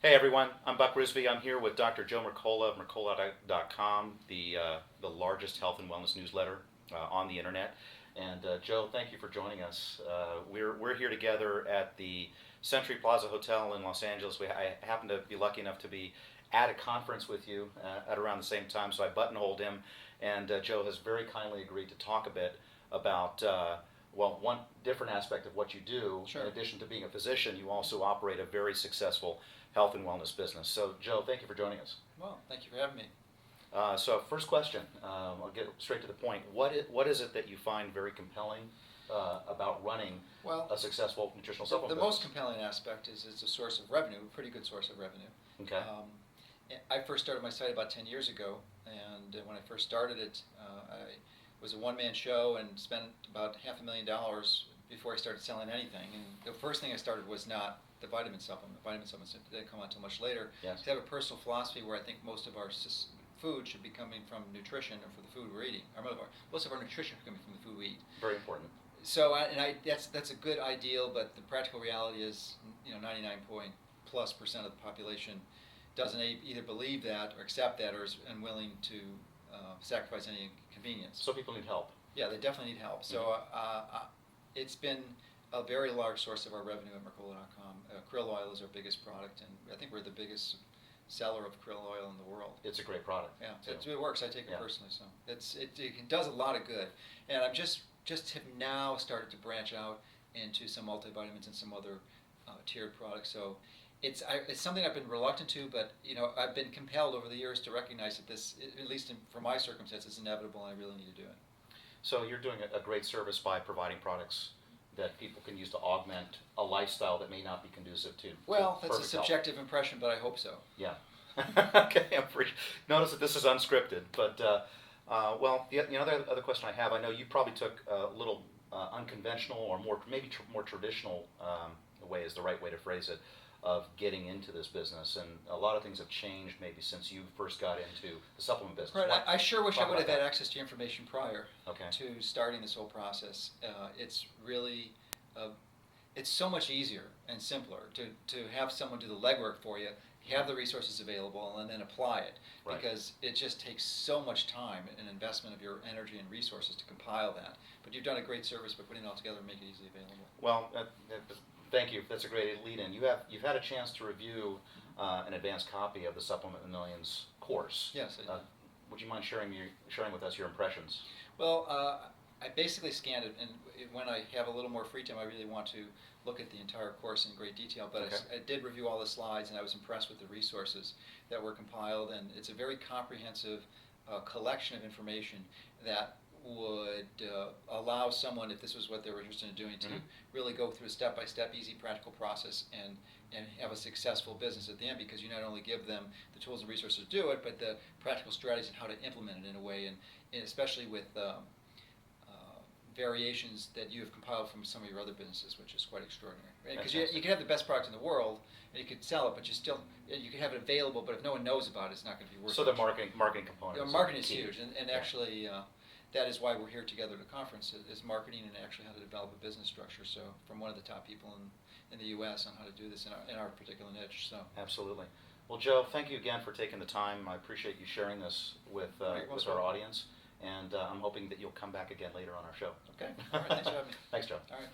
Hey everyone, I'm Buck Rizvi. I'm here with Dr. Joe Mercola of Mercola.com, the largest health and wellness newsletter on the internet. And Joe, thank you for joining us. We're here together at the Century Plaza Hotel in Los Angeles. I happen to be lucky enough to be at a conference with you at around the same time, so I buttonholed him, and Joe has very kindly agreed to talk a bit about well, one different aspect of what you do. Sure. In addition to being a physician, you also operate a very successful health and wellness business. So, Joe, thank you for joining us. Well, thank you for having me. So, first question, I'll get straight to the point. What is it that you find very compelling about running Well, a successful nutritional the supplement most business? compelling aspect is it's a source of revenue, a pretty good source of revenue. Okay. I first started my site about 10 years ago, and when I first started it, I was a one-man show and spent about $500,000 before I started selling anything. And the first thing I started was not the vitamin supplement. The vitamin supplements didn't come on until much later. Yes. I have a personal philosophy where I think most of our food should be coming from nutrition or for the food we're eating. Most of our nutrition is coming from the food we eat. Very important. So, that's a good ideal, but the practical reality is, 99+ % of the population doesn't either believe that or accept that or is unwilling to sacrifice any convenience. So people need help. Yeah, they definitely need help. So it's been a very large source of our revenue at Mercola.com. Krill oil is our biggest product, and I think we're the biggest seller of krill oil in the world. It's a great product. Yeah, too. it works. I take it Yeah. personally, so it does a lot of good. And I'm just have now started to branch out into some multivitamins and some other tiered products. So it's something I've been reluctant to, but I've been compelled over the years to recognize that this, at least for my circumstances, is inevitable, and I really need to do it. So you're doing a great service by providing products that people can use to augment a lifestyle that may not be conducive to. Well, to that's a perfect health. subjective impression, but I hope so. Yeah. Okay. Notice that this is unscripted, but well, the other question I have, I know you probably took a little unconventional or maybe more traditional way is the right way to phrase it, of getting into this business, and a lot of things have changed maybe since you first got into the supplement business. Right. I sure wish I talk would have about had that. access to your information prior Okay. to starting this whole process. It's really, it's so much easier and simpler to have someone do the legwork for you, have the resources available, and then apply it. Right. Because it just takes so much time and investment of your energy and resources to compile that. But you've done a great service by putting it all together and making it easily available. Well, thank you. That's a great lead-in. You've had a chance to review an advanced copy of the Supplement the Millions course. Yes. Would you mind sharing with us your impressions? Well, I basically scanned it, and when I have a little more free time, I really want to look at the entire course in great detail. But Okay. I did review all the slides, and I was impressed with the resources that were compiled. And it's a very comprehensive collection of information that would allow someone, if this was what they were interested in doing, to really go through a step-by-step, easy, practical process and have a successful business at the end, because you not only give them the tools and resources to do it, but the practical strategies and how to implement it in a way, and especially with variations that you have compiled from some of your other businesses, which is quite extraordinary. Because you can have the best product in the world, and you could sell it, but you can have it available, but if no one knows about it, it's not going to be worth it. So the marketing component. Marketing is key. huge, and actually that is why we're here together at a conference, is marketing and actually how to develop a business structure. So from one of the top people in the U.S. on how to do this in our particular niche. So Absolutely. Well, Joe, thank you again for taking the time. I appreciate you sharing this with our audience, and I'm hoping that you'll come back again later on our show. Okay. All right. Thanks for having me. Thanks, Joe. All right.